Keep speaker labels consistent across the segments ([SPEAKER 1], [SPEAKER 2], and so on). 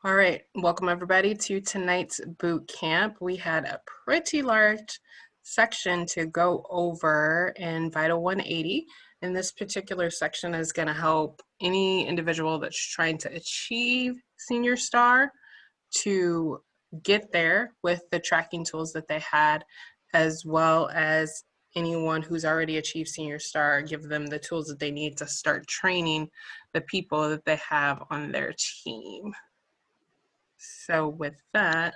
[SPEAKER 1] All right, welcome everybody to tonight's boot camp. We had a pretty large section to go over in Vital 180, and this particular section is going to help any individual that's trying to achieve Senior Star to get there with the tracking tools that they had, as well as anyone who's already achieved Senior Star, give them the tools that they need to start training the people that they have on their team. So with that,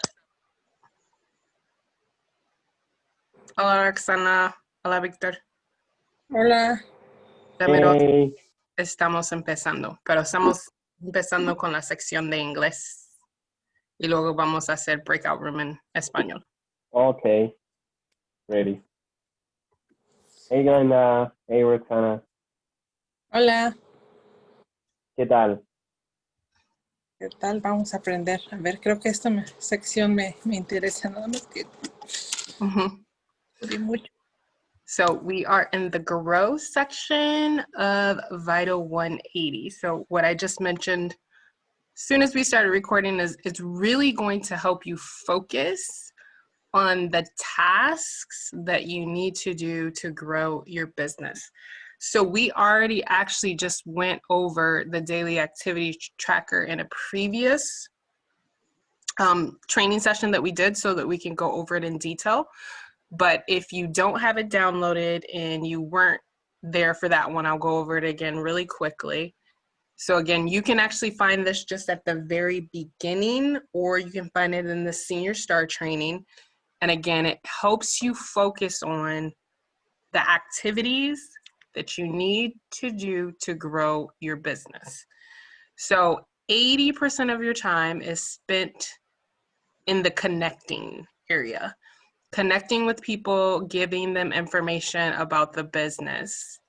[SPEAKER 1] hola Roxana, hola Víctor.
[SPEAKER 2] Hola.
[SPEAKER 1] Primero estamos empezando, pero estamos empezando con la sección de inglés y luego vamos a hacer breakout room en español.
[SPEAKER 3] Okay, ready. Hey, Glenda. Hey, Roxana.
[SPEAKER 2] Hola.
[SPEAKER 3] ¿Qué tal?
[SPEAKER 2] ¿Qué tal? Vamos a aprender. A ver, creo que esta sección me interesa nada más que mucho.
[SPEAKER 1] So we are in the grow section of Vital 180. So what I just mentioned as soon as we started recording is it's really going to help you focus on the tasks that you need to do to grow your business. So we already actually just went over the daily activity tracker in a previous training session that we did so that we can go over it in detail. But if you don't have it downloaded and you weren't there for that one, I'll go over it again really quickly. So again, you can actually find this just at the very beginning, or you can find it in the Senior Star training. And again, it helps you focus on the activities that you need to do to grow your business. So 80% of your time is spent in the connecting area. Connecting with people, giving them information about the business,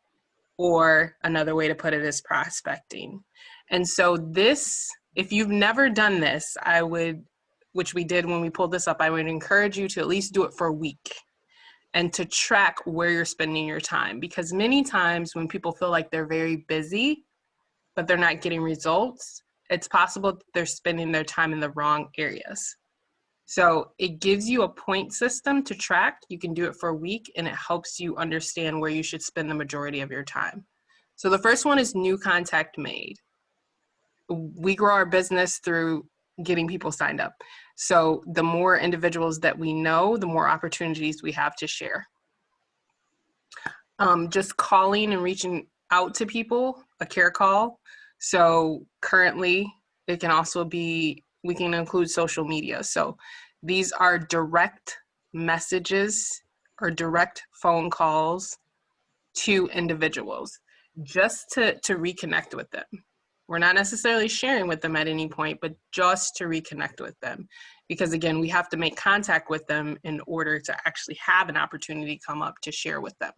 [SPEAKER 1] or another way to put it is prospecting. And so this, if you've never done this, I would, which we did when we pulled this up, I would encourage you to at least do it for a week and to track where you're spending your time. Because many times when people feel like they're very busy, but they're not getting results, it's possible that they're spending their time in the wrong areas. So it gives you a point system to track. You can do it for a week, and it helps you understand where you should spend the majority of your time. So the first one is new contact made. We grow our business through getting people signed up. So the more individuals that we know, the more opportunities we have to share. Just calling and reaching out to people, a care call. So currently it can also be, we can include social media. So these are direct messages or direct phone calls to individuals just to reconnect with them. We're not necessarily sharing with them at any point, but just to reconnect with them. Because again, we have to make contact with them in order to actually have an opportunity come up to share with them.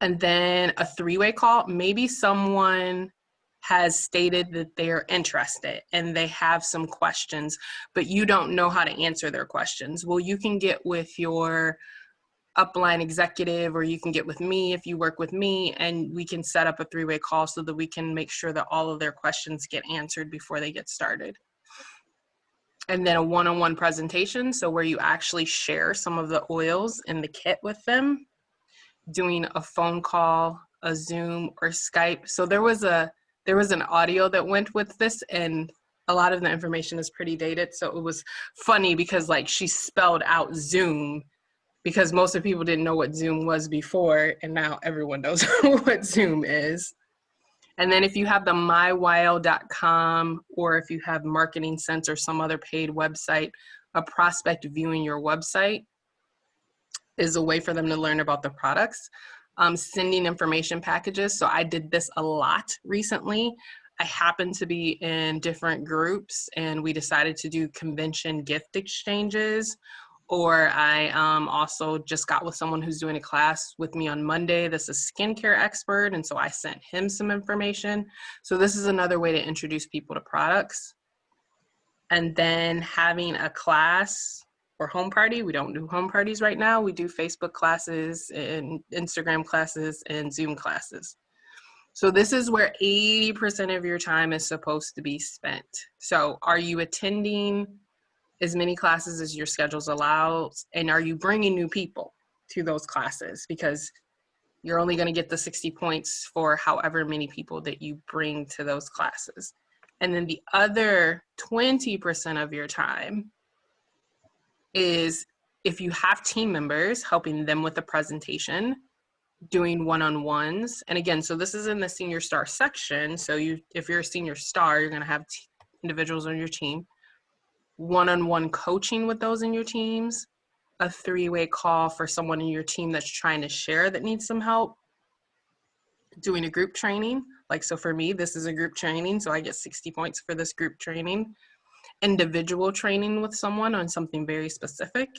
[SPEAKER 1] And then a three-way call, maybe someone has stated that they're interested and they have some questions, but you don't know how to answer their questions. Well, you can get with your upline executive, or you can get with me if you work with me, and we can set up a three-way call so that we can make sure that all of their questions get answered before they get started. And then a one-on-one presentation, so where you actually share some of the oils in the kit with them, doing a phone call, a Zoom, or Skype. So there was an audio that went with this, and a lot of the information is pretty dated. So it was funny because like she spelled out Zoom, because most of the people didn't know what Zoom was before, and now everyone knows what Zoom is. And then if you have the mywile.com, or if you have Marketing Sense or some other paid website, a prospect viewing your website is a way for them to learn about the products. Sending information packages. So I did this a lot recently. I happened to be in different groups, and we decided to do convention gift exchanges. Or I also just got with someone who's doing a class with me on Monday. This is a skincare expert, and so I sent him some information. So this is another way to introduce people to products. And then having a class or home party. We don't do home parties right now. We do Facebook classes and Instagram classes and Zoom classes. So this is where 80% of your time is supposed to be spent. So are you attending as many classes as your schedules allow? And are you bringing new people to those classes? Because you're only going to get the 60 points for however many people that you bring to those classes. And then the other 20% of your time is if you have team members, helping them with the presentation, doing one-on-ones. And again, so this is in the Senior Star section. So if you're a Senior Star, you're going to have individuals on your team, one-on-one coaching with those in your teams, a three-way call for someone in your team that's trying to share that needs some help, doing a group training. Like, so for me, this is a group training, so I get 60 points for this group training, individual training with someone on something very specific,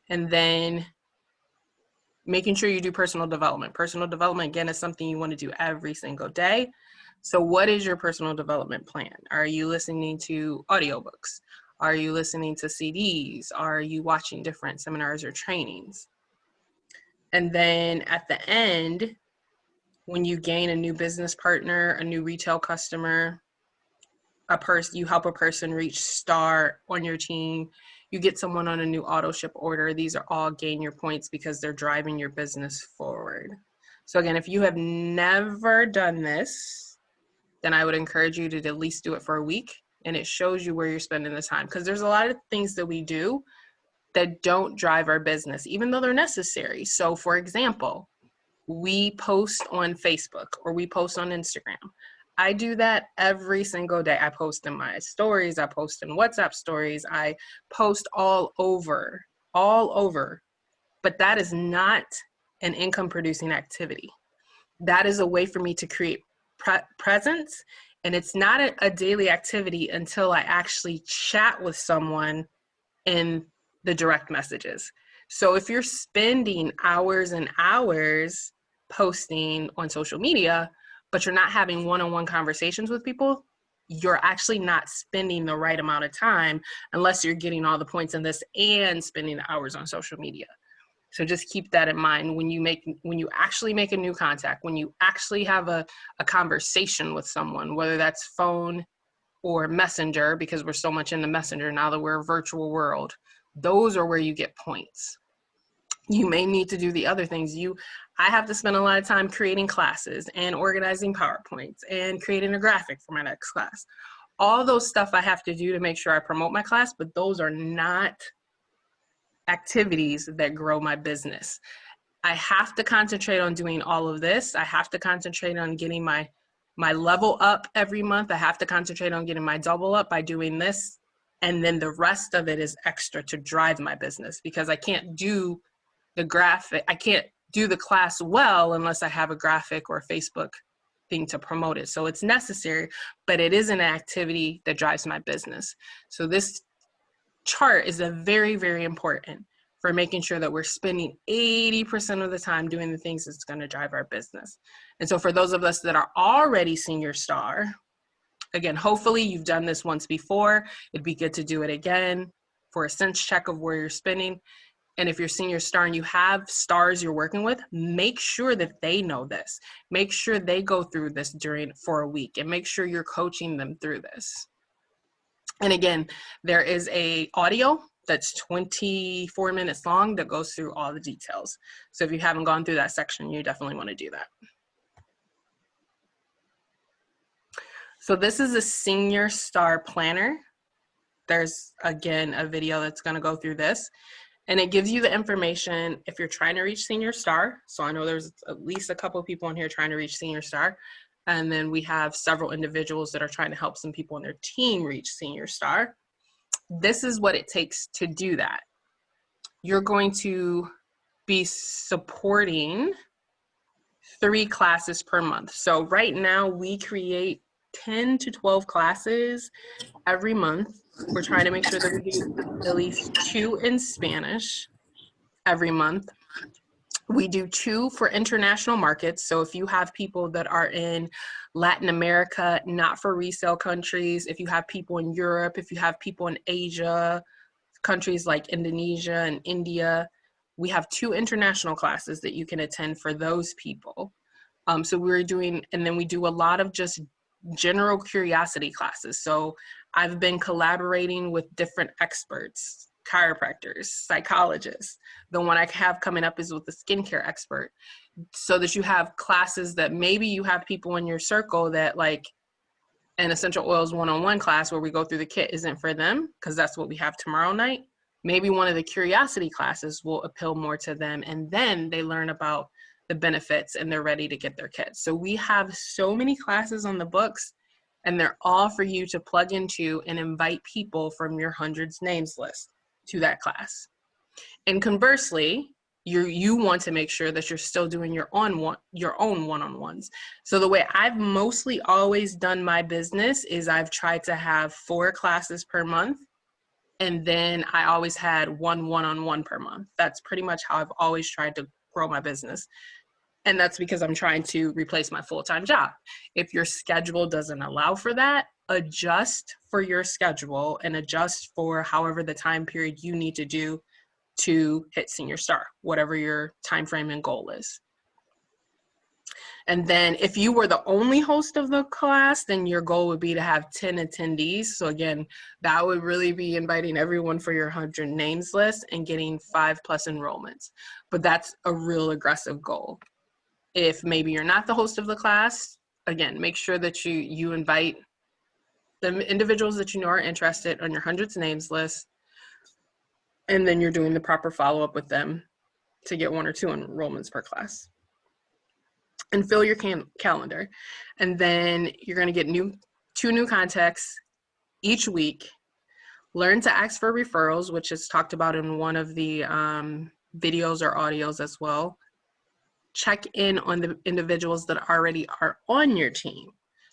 [SPEAKER 1] and then making sure you do personal development. Personal development, again, is something you want to do every single day. So what is your personal development plan? Are you listening to audiobooks? Are you listening to CDs? Are you watching different seminars or trainings? And then at the end, when you gain a new business partner, a new retail customer, you help a person reach star on your team, you get someone on a new auto ship order, these are all gain your points because they're driving your business forward. So again, if you have never done this, then I would encourage you to at least do it for a week, and it shows you where you're spending the time, because there's a lot of things that we do that don't drive our business, even though they're necessary. So for example, we post on Facebook or we post on Instagram. I do that every single day. I post in my stories, I post in WhatsApp stories, I post all over, but that is not an income producing activity. That is a way for me to create presence, and it's not a daily activity until I actually chat with someone in the direct messages. So if you're spending hours and hours posting on social media, but you're not having one-on-one conversations with people, you're actually not spending the right amount of time unless you're getting all the points in this and spending the hours on social media. So just keep that in mind when you actually make a new contact, when you actually have a conversation with someone, whether that's phone or messenger, because we're so much in the messenger now that we're a virtual world. Those are where you get points. You may need to do the other things. I have to spend a lot of time creating classes and organizing PowerPoints and creating a graphic for my next class. All those stuff I have to do to make sure I promote my class, but those are not activities that grow my business. I have to concentrate on doing all of this. I have to concentrate on getting my level up every month. I have to concentrate on getting my double up by doing this. And then the rest of it is extra to drive my business, because I can't do the graphic. I can't do the class well unless I have a graphic or a Facebook thing to promote it. So it's necessary, but it is an activity that drives my business. So this chart is a very, very important for making sure that we're spending 80% of the time doing the things that's going to drive our business. And so for those of us that are already Senior Star, again, hopefully you've done this once before. It'd be good to do it again for a sense check of where you're spending. And if you're Senior Star and you have stars you're working with, make sure that they know this. Make sure they go through this for a week, and make sure you're coaching them through this. And again, there is a audio that's 24 minutes long that goes through all the details. So if you haven't gone through that section, you definitely want to do that. So this is a Senior Star planner. There's, again, a video that's going to go through this. And it gives you the information if you're trying to reach Senior Star. So I know there's at least a couple of people in here trying to reach Senior Star. And then we have several individuals that are trying to help some people on their team reach Senior Star. This is what it takes to do that. You're going to be supporting 3 classes per month. So right now we create 10 to 12 classes every month. We're trying to make sure that we do at least 2 in Spanish every month. We do 2 for international markets. So if you have people that are in Latin America, not for resale countries, if you have people in Europe, if you have people in Asia, countries like Indonesia and India, we have 2 international classes that you can attend for those people. So we're doing, and then we do a lot of just general curiosity classes. So I've been collaborating with different experts, chiropractors, psychologists. The one I have coming up is with a skincare expert, so that you have classes that maybe you have people in your circle that like an essential oils one-on-one class where we go through the kit isn't for them, because that's what we have tomorrow night. Maybe one of the curiosity classes will appeal more to them, and then they learn about the benefits and they're ready to get their kits. So we have so many classes on the books, and they're all for you to plug into and invite people from your hundreds names list to that class. And conversely, you want to make sure that you're still doing your own one-on-ones. So the way I've mostly always done my business is I've tried to have 4 classes per month, and then I always had one-on-one per month. That's pretty much how I've always tried to grow my business. And that's because I'm trying to replace my full-time job. If your schedule doesn't allow for that, adjust for your schedule and adjust for however the time period you need to do to hit Senior Star, whatever your time frame and goal is. And then if you were the only host of the class, then your goal would be to have 10 attendees. So again, that would really be inviting everyone for your 100 names list and getting 5+ enrollments. But that's a real aggressive goal. If maybe you're not the host of the class, again, make sure that you invite the individuals that you know are interested on your hundreds names list, and then you're doing the proper follow-up with them to get 1 or 2 enrollments per class. And fill your calendar. And then you're going to get 2 new contacts each week. Learn to ask for referrals, which is talked about in one of the videos or audios as well. Check in on the individuals that already are on your team.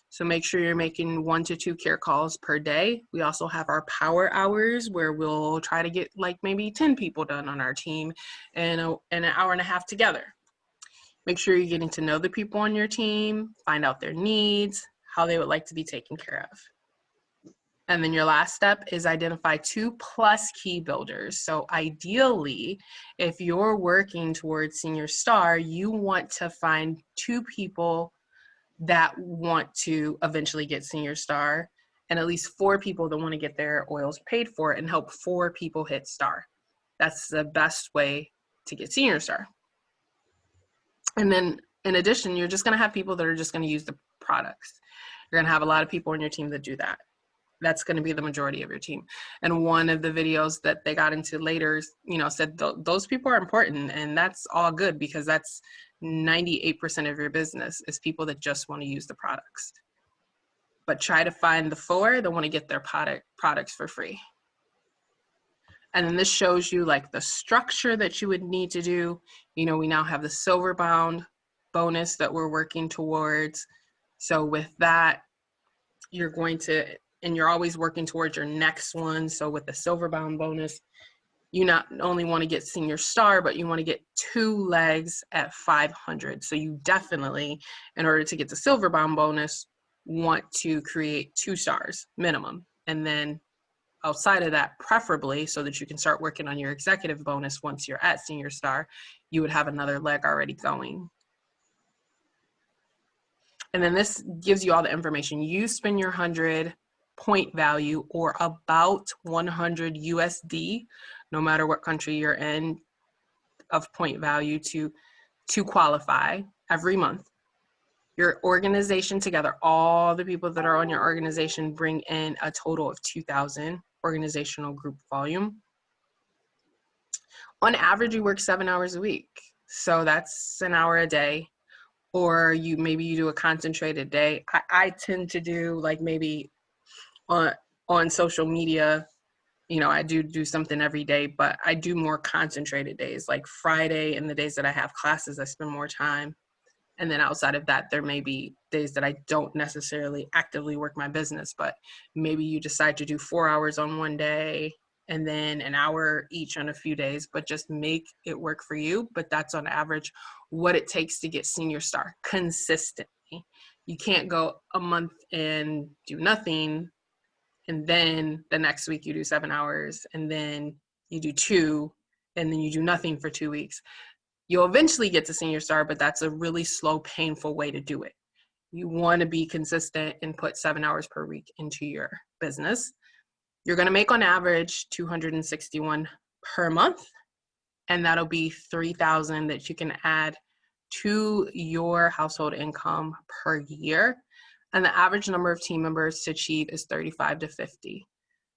[SPEAKER 1] So make sure you're making 1 to 2 care calls per day. We also have our power hours where we'll try to get like maybe 10 people done on our team in an hour and a half together. Make sure you're getting to know the people on your team, find out their needs, how they would like to be taken care of. And then your last step is identify 2+ key builders. So ideally, if you're working towards Senior Star, you want to find 2 people that want to eventually get Senior Star, and at least 4 people that want to get their oils paid for and help 4 people hit Star. That's the best way to get Senior Star. And then in addition, you're just going to have people that are just going to use the products. You're going to have a lot of people on your team that do that. That's going to be the majority of your team. And one of the videos that they got into later, said those people are important, and that's all good because that's 98% of your business is people that just want to use the products. But try to find the 4 that want to get their products for free. And then this shows you like the structure that you would need to do. We now have the silver bound bonus that we're working towards. So with that, you're always working towards your next one. So with the silver bound bonus, you not only want to get Senior Star, but you want to get 2 legs at 500. So you definitely, in order to get the silver bound bonus, want to create 2 stars minimum. And then outside of that, preferably so that you can start working on your executive bonus once you're at Senior Star, you would have another leg already going. And then this gives you all the information. You spend your 100 point value, or about 100 USD, no matter what country you're in, of point value to qualify every month. Your organization together, all the people that are on your organization, bring in a total of 2,000 organizational group volume. On average, you work 7 hours a week. So that's an hour a day. Or maybe you do a concentrated day. I tend to do like maybe on social media, I do something every day, but I do more concentrated days. Like Friday and the days that I have classes, I spend more time. And then outside of that, there may be days that I don't necessarily actively work my business, but maybe you decide to do 4 hours on one day and then an hour each on a few days, but just make it work for you. But that's on average what it takes to get Senior Star consistently. You can't go a month and do nothing, and then the next week you do 7 hours, and then you do 2, and then you do nothing for 2 weeks. You'll eventually get to Senior Star, but that's a really slow, painful way to do it. You want to be consistent and put 7 hours per week into your business. You're going to make on average $261 per month, and that'll be $3,000 that you can add to your household income per year. And the average number of team members to achieve is 35 to 50.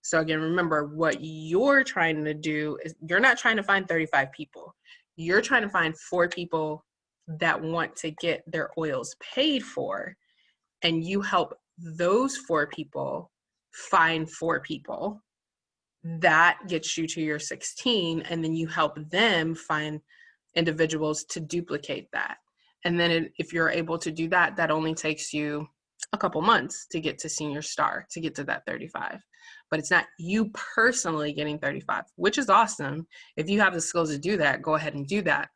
[SPEAKER 1] So again, remember what you're trying to do is you're not trying to find 35 people. You're trying to find 4 people that want to get their oils paid for, and you help those 4 people find 4 people. That gets you to your 16, and then you help them find individuals to duplicate that. And then if you're able to do that, that only takes you a couple months to get to Senior Star, to get to that 35. But it's not you personally getting 35, which is awesome. If you have the skills to do that, go ahead and do that.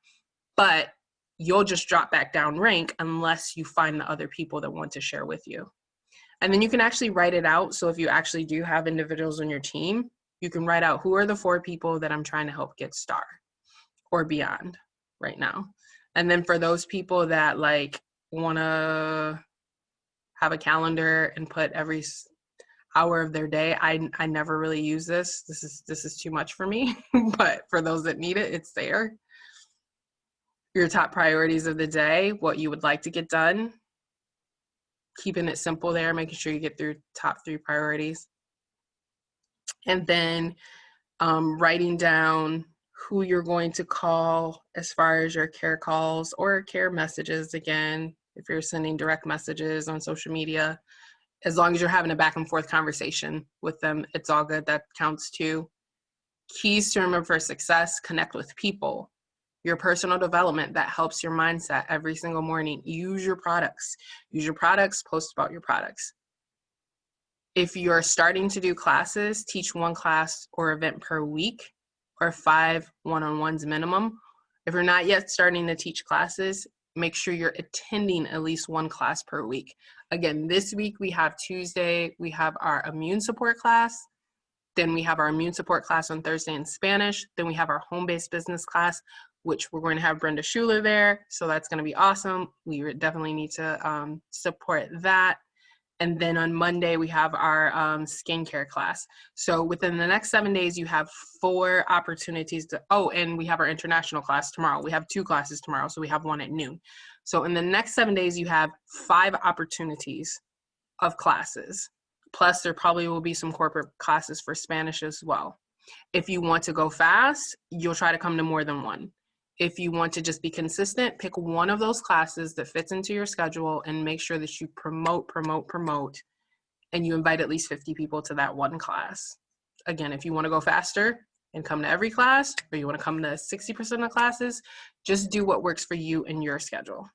[SPEAKER 1] But you'll just drop back down rank unless you find the other people that want to share with you. And then you can actually write it out. So if you actually do have individuals on your team, you can write out who are the 4 people that I'm trying to help get Star or beyond right now. And then for those people that like want to have a calendar and put every hour of their day, I never really use this. This is too much for me, but for those that need it, it's there. Your top priorities of the day, what you would like to get done, keeping it simple there, making sure you get through top 3 priorities. And then writing down who you're going to call as far as your care calls or care messages. Again, if you're sending direct messages on social media, as long as you're having a back and forth conversation with them, it's all good. That counts too. Keys to remember for success: connect with people. Your personal development that helps your mindset every single morning. Use your products. Use your products, post about your products. If you're starting to do classes, teach 1 class or event per week, or 5 one-on-ones minimum. If you're not yet starting to teach classes, make sure you're attending at least 1 class per week. Again, this week we have Tuesday, we have our immune support class. Then we have our immune support class on Thursday in Spanish. Then we have our home-based business class, which we're going to have Brenda Schuler there. So that's going to be awesome. We definitely need to support that. And then on Monday, we have our skincare class. So within the next 7 days, you have 4 opportunities to, oh, and we have our international class tomorrow. We have 2 classes tomorrow, so we have 1 at noon. So in the next 7 days, you have 5 opportunities of classes. Plus, there probably will be some corporate classes for Spanish as well. If you want to go fast, you'll try to come to more than 1. If you want to just be consistent, pick 1 of those classes that fits into your schedule and make sure that you promote, and you invite at least 50 people to that 1 class. Again, if you want to go faster and come to every class, or you want to come to 60% of classes, just do what works for you and your schedule.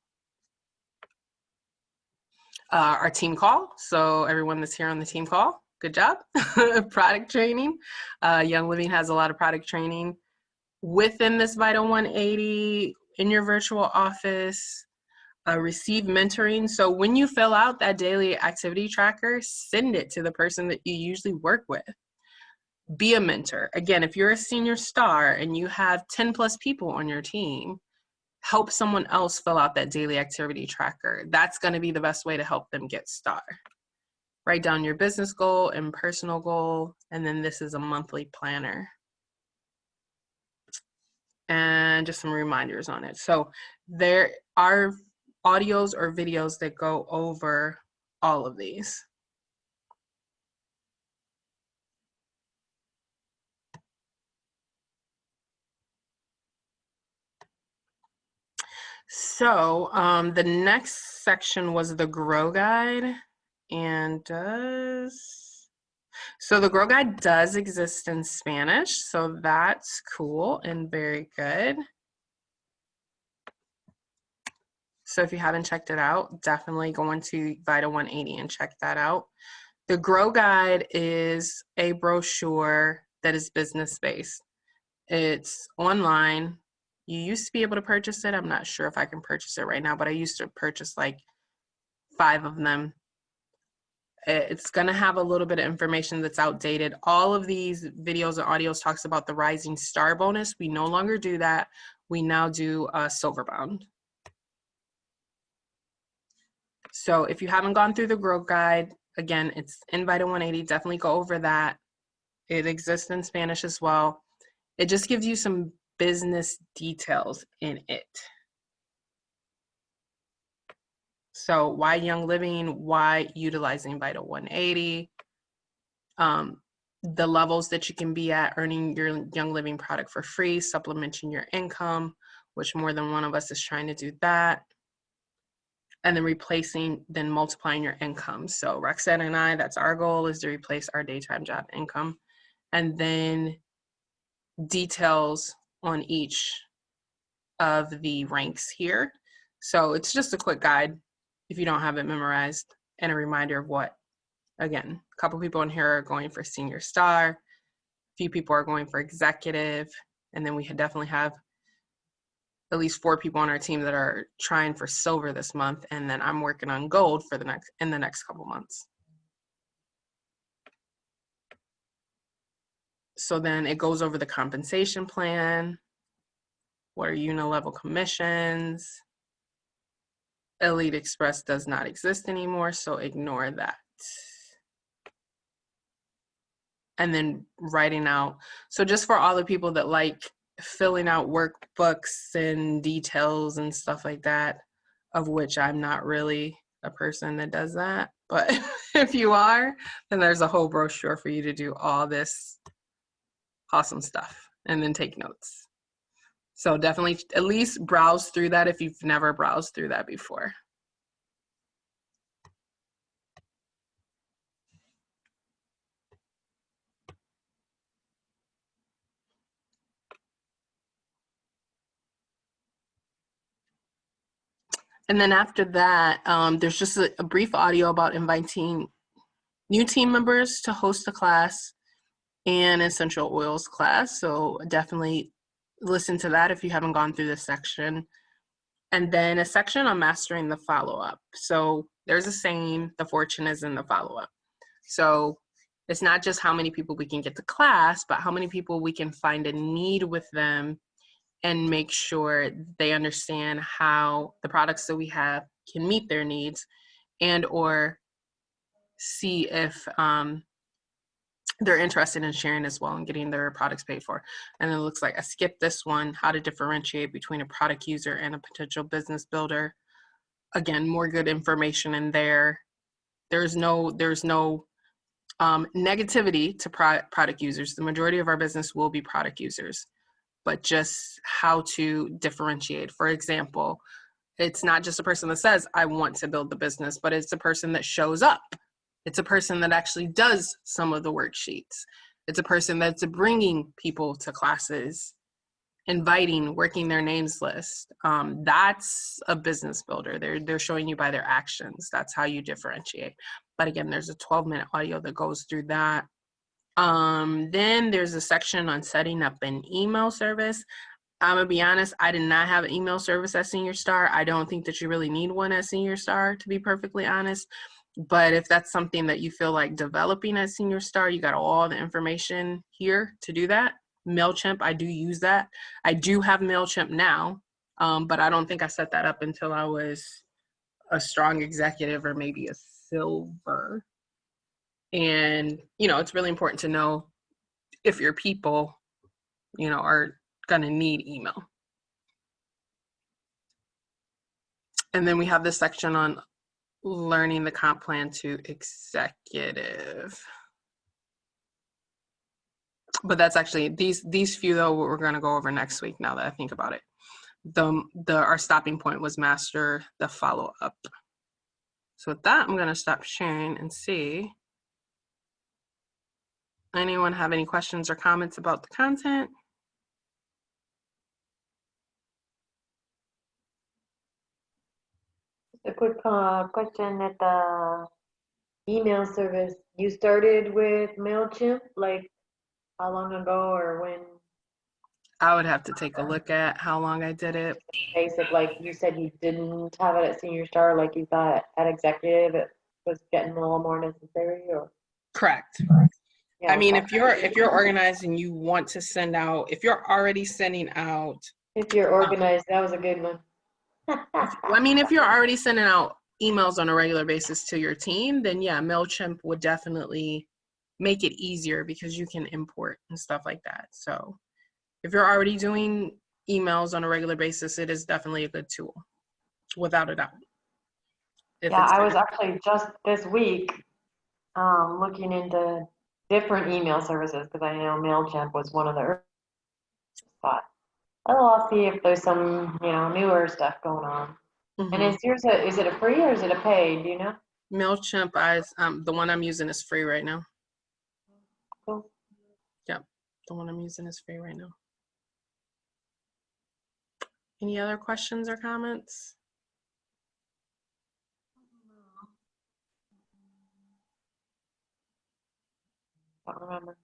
[SPEAKER 1] Our team call. So everyone that's here on the team call, good job. Product training. Young Living has a lot of product training within this Vital 180 in your virtual office. Receive mentoring. So when you fill out that daily activity tracker, send it to the person that you usually work with. Be a mentor. Again, if you're a Senior Star and you have 10 plus people on your team, help someone else fill out that daily activity tracker. That's going to be the best way to help them get Star. Write down your business goal and personal goal, and then this is a monthly planner. And just some reminders on it. So there are audios or videos that go over all of these. So the next section was the Grow Guide, and so the Grow Guide does exist in Spanish, so that's cool and very good. So if you haven't checked it out, definitely go into Vital 180 and check that out. The Grow Guide is a brochure that is business-based. It's online. You used to be able to purchase it. I'm not sure if I can purchase it right now, but I used to purchase like 5 of them. It's going to have a little bit of information that's outdated. All of these videos and audios talks about the Rising Star bonus. We no longer do that. we now do a silver bound. So if you haven't gone through the growth guide, again, it's in Vital180, definitely go over that. It exists in Spanish as well. It just gives you some business details in it. So why Young Living, why utilizing Vital180, the levels that you can be at earning your Young Living product for free, supplementing your income, which more than one of us is trying to do that. And then replacing, then multiplying your income. So Roxanne and I, that's our goal, is to replace our daytime job income. And then details on each of the ranks here. So it's just a quick guide if you don't have it memorized, and a reminder of what, again, a couple people in here are going for Senior Star, a few people are going for Executive, and then we definitely have at least 4 people on our team that are trying for Silver this month, and then I'm working on Gold for the next couple months. So then it goes over the compensation plan. What are unilevel commissions? Elite Express does not exist anymore, so ignore that. And then writing out, so just for all the people that like filling out workbooks and details and stuff like that, of which I'm not really a person that does that, but if you are, then there's a whole brochure for you to do all this awesome stuff and then take notes. So definitely at least browse through that if you've never browsed through that before. And then after that, there's just a brief audio about inviting new team members to host a class and essential oils class. So definitely listen to that if you haven't gone through this section. And then a section on mastering the follow-up. So there's a saying, the fortune is in the follow-up. So it's not just how many people we can get to class, but how many people we can find a need with them and make sure they understand how the products that we have can meet their needs, and or see if they're interested in sharing as well and getting their products paid for. And it looks like I skipped this one, how to differentiate between a product user and a potential business builder. Again, more good information in there. There's no negativity to product users. The majority of our business will be product users, but just how to differentiate. For example, it's not just a person that says, I want to build the business, but it's a person that shows up. It's a person that actually does some of the worksheets. It's a person that's bringing people to classes, inviting, working their names list. That's a business builder. They're showing you by their actions. That's how you differentiate. But again, there's a 12-minute audio that goes through that. Then there's a section on setting up an email service. I'm gonna be honest, I did not have an email service at Senior Star. I don't think that you really need one at Senior Star, to be perfectly honest. But if that's something that you feel like developing at Senior Star, you got all the information here to do that. MailChimp, I do use that. I do have MailChimp now, but I don't think I set that up until I was a strong executive or maybe a silver. And, you know, it's really important to know if your people, you know, are gonna need email. And then we have this section on learning the comp plan to executive. But that's actually, these few though, we're gonna go over next week now that I think about it. Our stopping point was master the follow-up. So with that, I'm gonna stop sharing and see. Anyone have any questions or comments about the content?
[SPEAKER 4] A quick question at the email service. You started with MailChimp, like how long ago or when?
[SPEAKER 1] I would have to take a look at how long I did it.
[SPEAKER 4] Basic, like you said you didn't have it at Senior Star, like you thought at Executive it was getting a little more necessary, or?
[SPEAKER 1] Correct.
[SPEAKER 4] Yeah,
[SPEAKER 1] I mean,
[SPEAKER 4] okay.
[SPEAKER 1] if you're organized and you want to send out, if you're already sending out
[SPEAKER 4] If you're organized, that was a good one.
[SPEAKER 1] I mean, if you're already sending out emails on a regular basis to your team, then yeah, MailChimp would definitely make it easier because you can import and stuff like that. So if you're already doing emails on a regular basis, it is definitely a good tool, without a doubt.
[SPEAKER 4] Yeah, I was actually just this week looking into different email services because I know MailChimp was one of the thought, oh, I'll see if there's some, newer stuff going on.
[SPEAKER 1] Mm-hmm.
[SPEAKER 4] And is it a free or is it a paid, do you know?
[SPEAKER 1] MailChimp, the one I'm using is free right now.
[SPEAKER 4] Cool.
[SPEAKER 1] Yep, the one I'm using is free right now. Any other questions or comments?
[SPEAKER 4] Don't remember.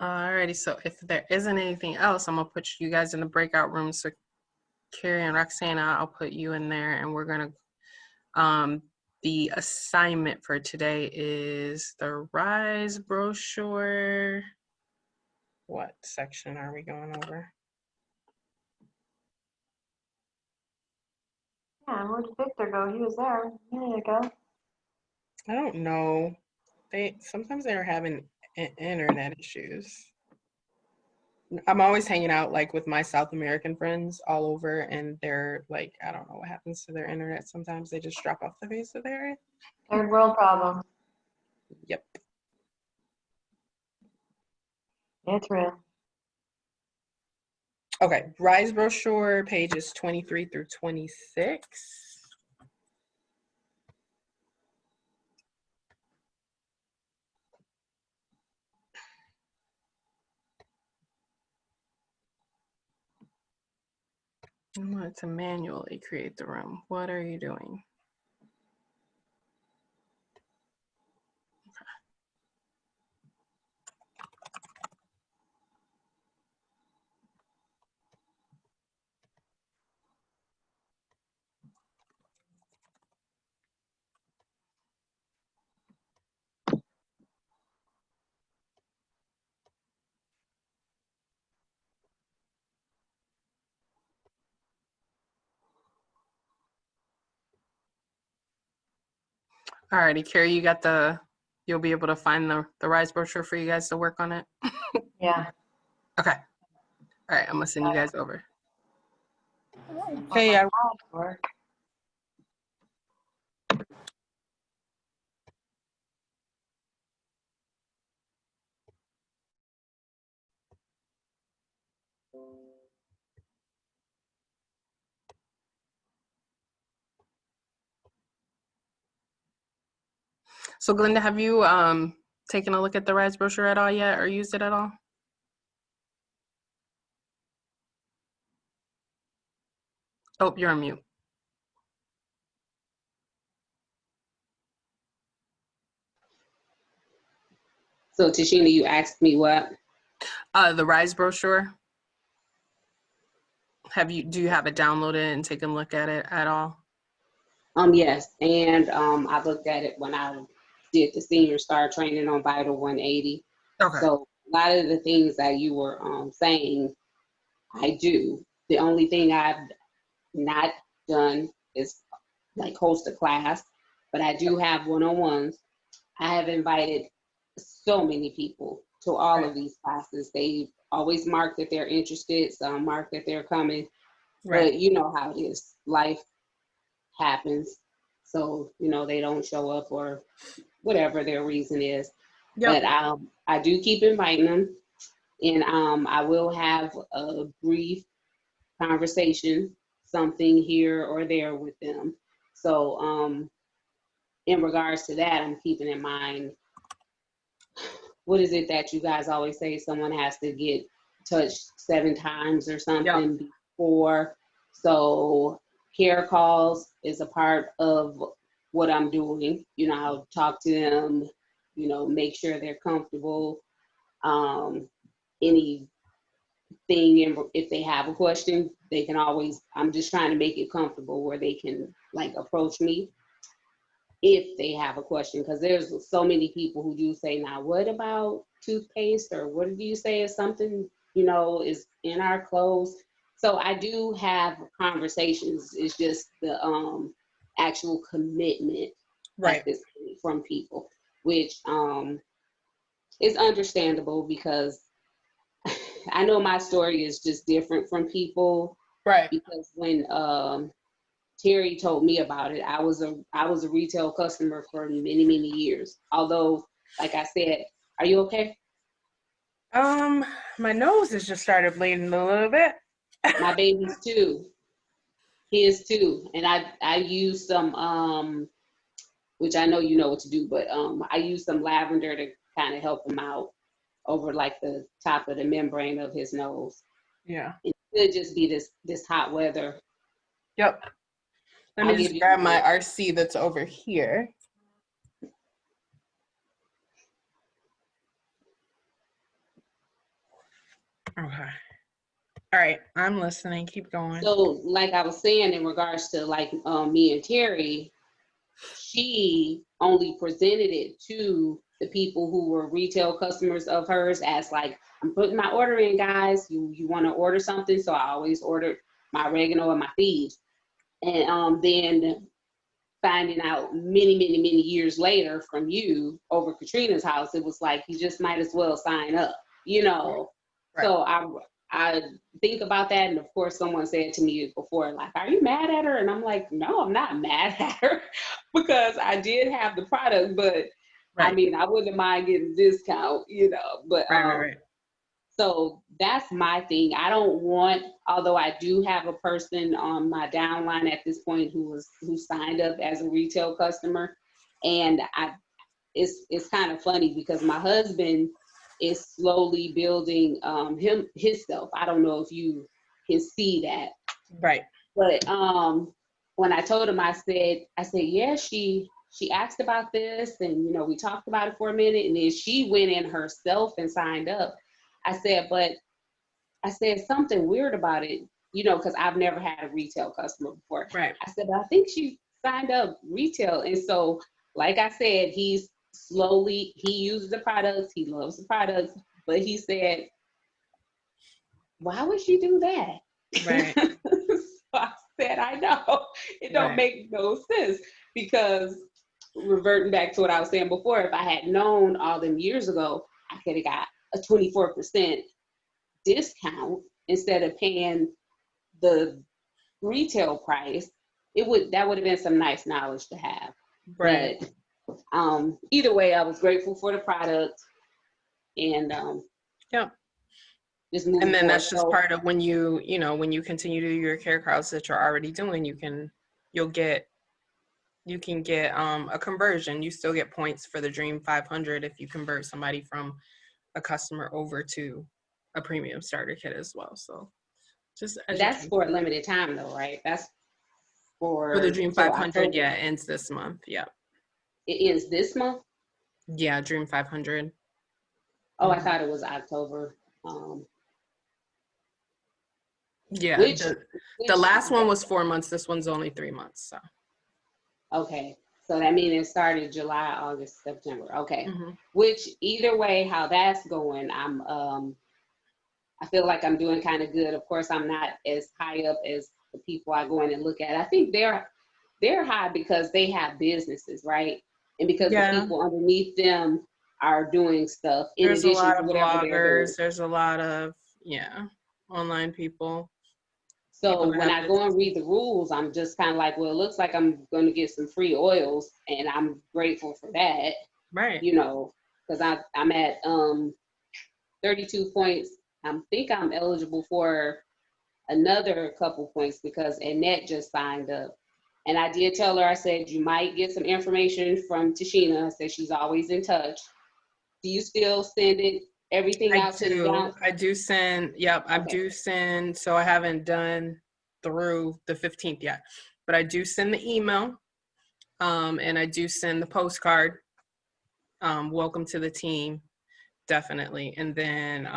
[SPEAKER 1] Alrighty, so if there isn't anything else, I'm gonna put you guys in the breakout room. So Carrie and Roxana, I'll put you in there, and we're gonna, the assignment for today is the RISE brochure. What section are we going over?
[SPEAKER 4] Yeah, where'd Victor go? He was there. There you go.
[SPEAKER 1] I don't know. Sometimes they're having internet issues. I'm always hanging out like with my South American friends all over, and they're like, I don't know what happens to their internet. Sometimes they just drop off the face of the area.
[SPEAKER 4] Third world problem.
[SPEAKER 1] Yep.
[SPEAKER 4] It's real.
[SPEAKER 1] Okay, RISE brochure pages 23 through 26. I want to manually create the room. What are you doing? Alrighty, Carrie, you'll be able to find the RISE brochure for you guys to work on it?
[SPEAKER 4] Yeah.
[SPEAKER 1] Okay. All right, I'm gonna send you guys over.
[SPEAKER 2] Okay,
[SPEAKER 4] Work.
[SPEAKER 1] So Glenda, have you taken a look at the RISE brochure at all yet or used it at all? Oh, you're on mute.
[SPEAKER 5] So Tashina, you asked me what?
[SPEAKER 1] The RISE brochure. Do you have it downloaded and taken a look at it at all?
[SPEAKER 5] Yes, and I looked at it when I did the Senior Star training on Vital180.
[SPEAKER 1] Okay.
[SPEAKER 5] So a lot of the things that you were saying, I do. The only thing I've not done is like host a class, but I do have one-on-ones. I have invited so many people to all of these classes. They always mark that they're interested, some mark that they're coming, but you know how it is. Life happens. So, they don't show up or whatever their reason is.
[SPEAKER 1] Yep.
[SPEAKER 5] But I do keep inviting them. And I will have a brief conversation, something here or there with them. So in regards to that, I'm keeping in mind, what is it that you guys always say someone has to get touched 7 times or something before? So care calls is a part of what I'm doing. I'll talk to them, make sure they're comfortable. Anything, if they have a question, they can always, I'm just trying to make it comfortable where they can like approach me if they have a question, because there's so many people who do say, now what about toothpaste, or what do you say is something, is in our clothes? So I do have conversations. It's just the actual commitment
[SPEAKER 1] Right.
[SPEAKER 5] at this point from people, which is understandable because I know my story is just different from people.
[SPEAKER 1] Right.
[SPEAKER 5] Because when Terry told me about it, I was a retail customer for many, many years. Although, like I said, are you okay?
[SPEAKER 1] My nose has just started bleeding a little bit.
[SPEAKER 5] My baby's too. His too. And I use some which I know you know what to do, but I use some lavender to kind of help him out over like the top of the membrane of his nose.
[SPEAKER 1] Yeah.
[SPEAKER 5] It could just be this hot weather.
[SPEAKER 1] Yep. Let me just grab my RC that's over here. Okay. All right, I'm listening. Keep going.
[SPEAKER 5] So, like I was saying, in regards to like me and Terry, she only presented it to the people who were retail customers of hers as like, I'm putting my order in, guys. You want to order something? So I always ordered my oregano and my thieves. And then finding out many, many, many years later from you over Katrina's house, it was like, you just might as well sign up, you know?
[SPEAKER 1] Right.
[SPEAKER 5] So I think about that. And of course, someone said to me before, like, are you mad at her? And I'm like, no, I'm not mad at her because I did have the product, but
[SPEAKER 1] Right.
[SPEAKER 5] I mean, I wouldn't mind getting a discount, you know, but
[SPEAKER 1] Right.
[SPEAKER 5] so that's my thing. I don't want, although I do have a person on my downline at this point who signed up as a retail customer, and it's kind of funny because my husband is slowly building himself. I don't know if you can see that.
[SPEAKER 1] Right.
[SPEAKER 5] But when I told him, I said, yeah, she asked about this, and you know, we talked about it for a minute, and then she went in herself and signed up. I said something weird about it, you know, because I've never had a retail customer before.
[SPEAKER 1] Right.
[SPEAKER 5] I said, but I think she signed up retail. And so, like I said, he uses the products, he loves the products, but he said, why would she do that?
[SPEAKER 1] Right.
[SPEAKER 5] So I said, I know, it don't make no sense, because reverting back to what I was saying before, if I had known all them years ago, I could have got a 24% discount instead of paying the retail price. That would have been some nice knowledge to have.
[SPEAKER 1] Right.
[SPEAKER 5] But either way, I was grateful for the product, and
[SPEAKER 1] Yep.
[SPEAKER 5] just moving
[SPEAKER 1] And then
[SPEAKER 5] forward.
[SPEAKER 1] that's just part of when you continue to do your care crowds that you're already doing, you can get a conversion. You still get points for the Dream 500 if you convert somebody from a customer over to a premium starter kit as well. So just
[SPEAKER 5] that's for a limited time though, right? That's for
[SPEAKER 1] the Dream 500.
[SPEAKER 5] October.
[SPEAKER 1] Yeah, it ends this month. Yeah.
[SPEAKER 5] It ends this month?
[SPEAKER 1] Yeah, Dream 500.
[SPEAKER 5] Oh, I thought it was October.
[SPEAKER 1] Yeah,
[SPEAKER 5] Which
[SPEAKER 1] the last one was 4 months. This one's only 3 months. So.
[SPEAKER 5] Okay, so that means it started July, August, September. Okay,
[SPEAKER 1] Mm-hmm.
[SPEAKER 5] Which either way, how that's going, I feel like I'm doing kind of good. Of course, I'm not as high up as the people I go in and look at. I think they're high because they have businesses, right? And because the people underneath them are doing stuff in
[SPEAKER 1] There's
[SPEAKER 5] addition
[SPEAKER 1] a lot
[SPEAKER 5] to
[SPEAKER 1] of
[SPEAKER 5] whatever
[SPEAKER 1] bloggers. There's a lot of online people.
[SPEAKER 5] So when I go and read the rules, I'm just kind of like, well, it looks like I'm going to get some free oils, and I'm grateful for that.
[SPEAKER 1] Right.
[SPEAKER 5] You know, because I'm at 32 points. I think I'm eligible for another couple points because Annette just signed up. And I did tell her, I said, you might get some information from Tashina. I said she's always in touch. Do you still send everything out to the down?
[SPEAKER 1] I do send, yep, I do send, so I haven't done through the 15th yet, but I do send the email, and I do send the postcard, welcome to the team, definitely, and then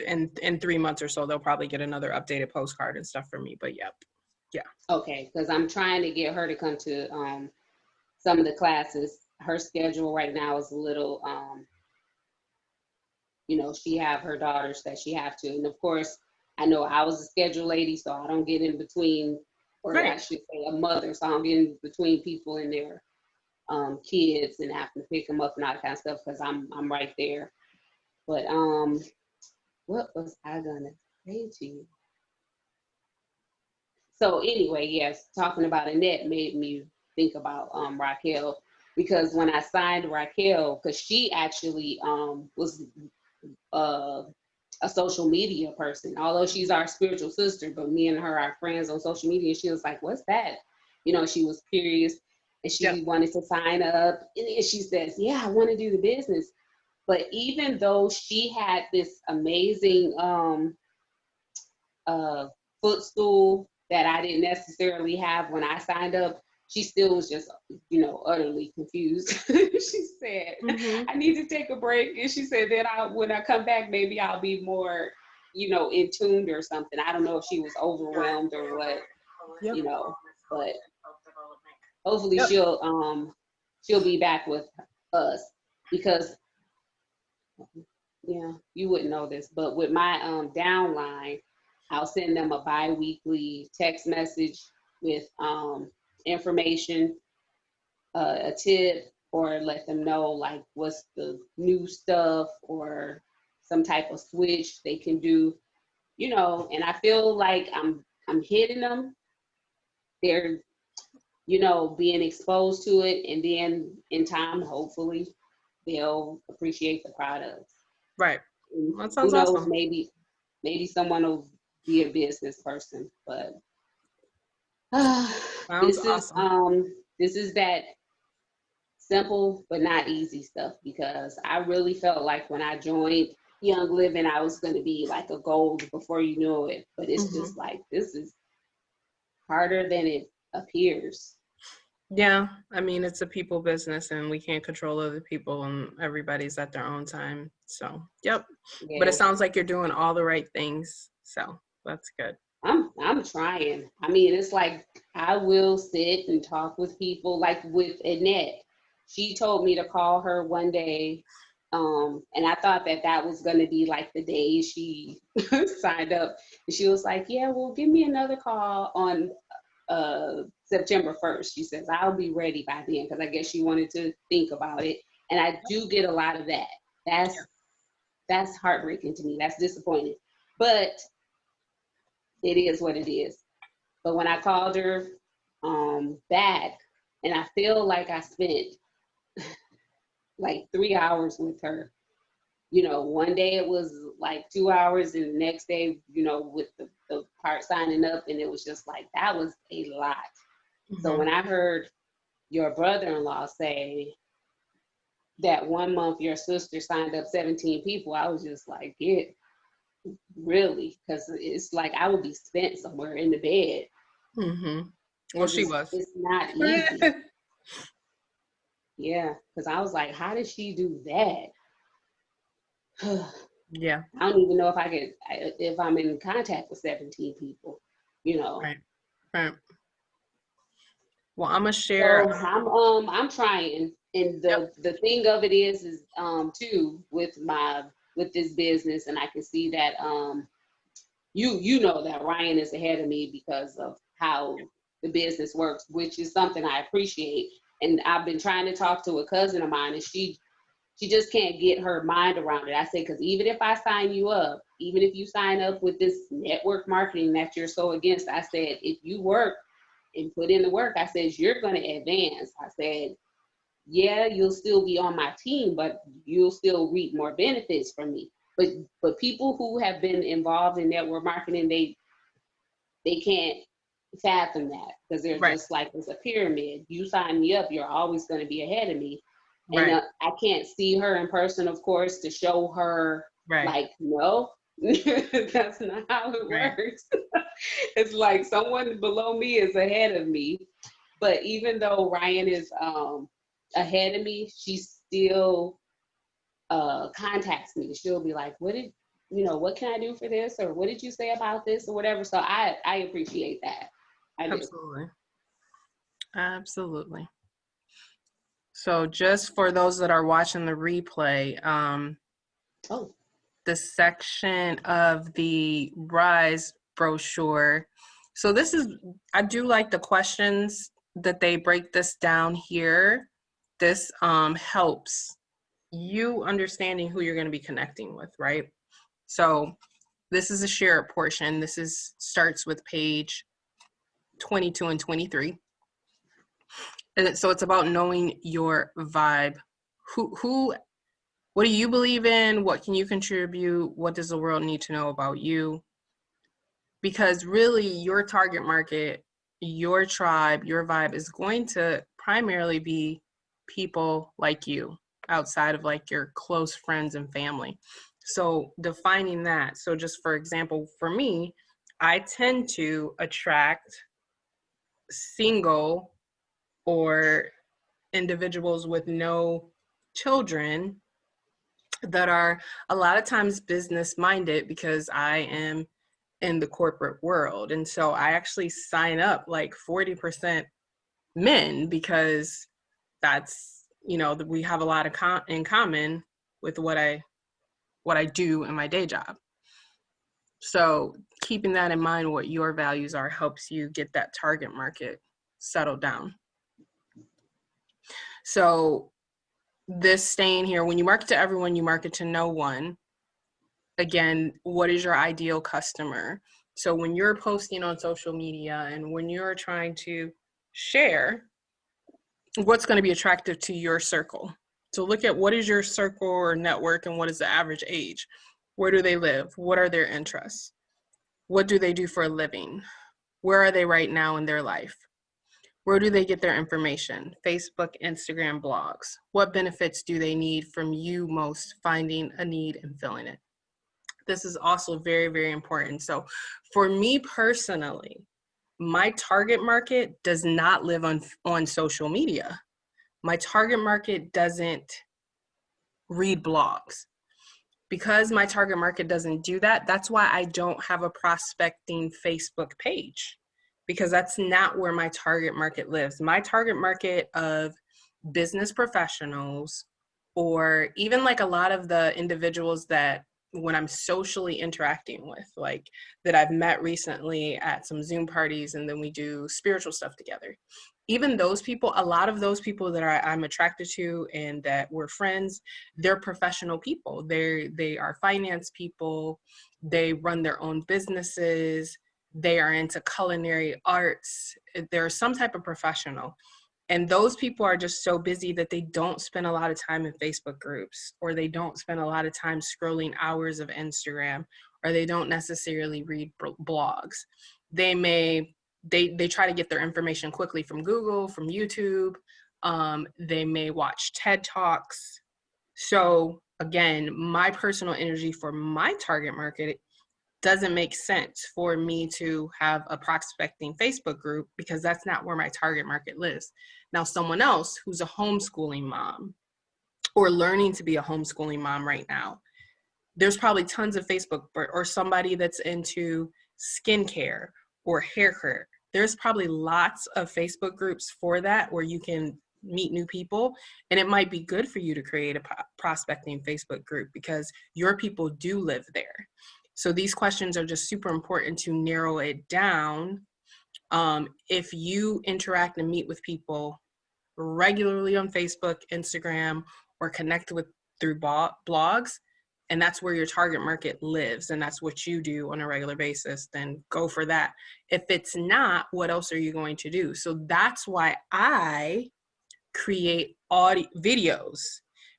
[SPEAKER 1] in 3 months or so, they'll probably get another updated postcard and stuff from me, but yep, yeah.
[SPEAKER 5] Okay, because I'm trying to get her to come to some of the classes. Her schedule right now is a little, you know, she have her daughters that she have to. And of course, I know I was a schedule lady, so I don't get in between, or I
[SPEAKER 1] Right.
[SPEAKER 5] should say a mother, so I don't get in between people and their kids and having to pick them up and all that kind of stuff because I'm right there. But what was I gonna say to you? So anyway, yes, talking about Annette made me think about Raquel, because when I signed Raquel, because she actually was a social media person, although she's our spiritual sister, but me and her are friends on social media. She was like, "What's that?" You know, she was curious and she
[SPEAKER 1] Yep.
[SPEAKER 5] wanted to sign up. And she says, "Yeah, I want to do the business." But even though she had this amazing footstool that I didn't necessarily have when I signed up, she still was just, you know, utterly confused. She said,
[SPEAKER 1] Mm-hmm.
[SPEAKER 5] "I need to take a break." And she said that when I come back, maybe I'll be more, you know, in tuned or something. I don't know if she was overwhelmed or what,
[SPEAKER 1] Yep.
[SPEAKER 5] you know, but hopefully
[SPEAKER 1] Yep.
[SPEAKER 5] she'll be back with us, because yeah, you wouldn't know this, but with my downline, I'll send them a bi-weekly text message with information, a tip, or let them know like what's the new stuff or some type of switch they can do, you know. And I feel like I'm hitting them. They're, you know, being exposed to it, and then in time, hopefully, they'll appreciate the products.
[SPEAKER 1] Right.
[SPEAKER 5] And
[SPEAKER 1] That
[SPEAKER 5] who
[SPEAKER 1] sounds
[SPEAKER 5] knows,
[SPEAKER 1] awesome.
[SPEAKER 5] maybe someone will be a business person, but
[SPEAKER 1] Sounds awesome.
[SPEAKER 5] this is that simple but not easy stuff, because I really felt like when I joined Young Living, I was going to be like a gold before you knew it, but it's
[SPEAKER 1] Mm-hmm.
[SPEAKER 5] just like, this is harder than it appears.
[SPEAKER 1] Yeah, I mean, it's a people business and we can't control other people and everybody's at their own time. So, yep. But it
[SPEAKER 5] Yeah,
[SPEAKER 1] sounds like you're doing all the right things. So, that's good.
[SPEAKER 5] I'm trying. I mean, it's like I will sit and talk with people, like with Annette. She told me to call her one day, and I thought that was going to be like the day she signed up. And she was like, "Yeah, well, give me another call on September 1st." She says, "I'll be ready by then," because I guess she wanted to think about it. And I do get a lot of that. That's heartbreaking to me. That's disappointing. But it is what it is. But when I called her back, and I feel like I spent like 3 hours with her. You know, one day it was like 2 hours, and the next day, you know, with the part signing up, and it was just like, that was a lot. So
[SPEAKER 1] Mm-hmm.
[SPEAKER 5] when I heard your brother-in-law say that 1 month your sister signed up 17 people, I was just like, "It really?" Because it's like I would be spent somewhere in the bed.
[SPEAKER 1] Mm-hmm. Well,
[SPEAKER 5] Because
[SPEAKER 1] she was.
[SPEAKER 5] it's not easy. Yeah, because I was like, how did she do that?
[SPEAKER 1] Yeah,
[SPEAKER 5] I don't even know if I'm in contact with 17 people, you know.
[SPEAKER 1] right. Right. Well, I'm going to share.
[SPEAKER 5] So I'm trying, and
[SPEAKER 1] Yep.
[SPEAKER 5] the thing of it is too, with this business, and I can see that you know that Ryan is ahead of me because of how the business works, which is something I appreciate. And I've been trying to talk to a cousin of mine, and she just can't get her mind around it. I say, because even if I sign you up, even if you sign up with this network marketing that you're so against, I said, if you work and put in the work, I said, you're going to advance. I said, yeah, you'll still be on my team, but you'll still reap more benefits from me. But people who have been involved in network marketing, they can't fathom that, because they're
[SPEAKER 1] Right.
[SPEAKER 5] just like, it's a pyramid. You sign me up, you're always going to be ahead of me. And
[SPEAKER 1] Right.
[SPEAKER 5] I can't see her in person, of course, to show her,
[SPEAKER 1] Right.
[SPEAKER 5] like, no, that's not how it
[SPEAKER 1] Right.
[SPEAKER 5] works. It's like someone below me is ahead of me. But even though Ryan is ahead of me, she still contacts me. She'll be like, what can I do for this? Or what did you say about this, or whatever. So I appreciate that. I do.
[SPEAKER 1] Absolutely. Absolutely. So just for those that are watching the replay,
[SPEAKER 5] Oh,
[SPEAKER 1] the section of the Rise brochure. So this is, I do like the questions that they break this down here. This helps you understanding who you're going to be connecting with, right? So this is a share it portion. This is starts with page 22 and 23. And so it's about knowing your vibe. What do you believe in? What can you contribute? What does the world need to know about you? Because really your target market, your tribe, your vibe is going to primarily be people like you outside of like your close friends and family. So defining that. So just for example, for me, I tend to attract single or individuals with no children that are a lot of times business minded because I am in the corporate world. And so I actually sign up like 40% men because that's, you know, we have a lot of in common with what I do in my day job. So keeping that in mind, what your values are, helps you get that target market settled down. So this staying here, when you market to everyone, you market to no one. Again, what is your ideal customer? So when you're posting on social media and when you're trying to share, what's going to be attractive to your circle? So look at what is your circle or network and what is the average age? Where do they live? What are their interests? What do they do for a living? Where are they right now in their life? Where do they get their information? Facebook, Instagram, blogs. What benefits do they need from you most, finding a need and filling it? This is also very, very important. So for me personally, my target market does not live on social media. My target market doesn't read blogs. Because my target market doesn't do that, that's why I don't have a prospecting Facebook page, because that's not where my target market lives. My target market of business professionals, or even like a lot of the individuals that when I'm socially interacting with, like that I've met recently at some Zoom parties, and then we do spiritual stuff together. Even those people, a lot of those people that I'm attracted to and that we're friends, they're professional people. They are finance people. They run their own businesses. They are into culinary arts. They're some type of professional. And those people are just so busy that they don't spend a lot of time in Facebook groups, or they don't spend a lot of time scrolling hours of Instagram, or they don't necessarily read blogs. They try to get their information quickly from Google, from YouTube. They may watch TED Talks. So again, my personal energy for my target market doesn't make sense for me to have a prospecting Facebook group, because that's not where my target market lives. Now, someone else who's a homeschooling mom or learning to be a homeschooling mom right now, there's probably tons of Facebook, or somebody that's into skincare or hair care. There's probably lots of Facebook groups for that where you can meet new people. And it might be good for you to create a prospecting Facebook group because your people do live there. So these questions are just super important to narrow it down. If you interact and meet with people regularly on Facebook, Instagram, or connect with through blogs, and that's where your target market lives, and that's what you do on a regular basis, then go for that. If it's not, what else are you going to do? So that's why I create audio videos,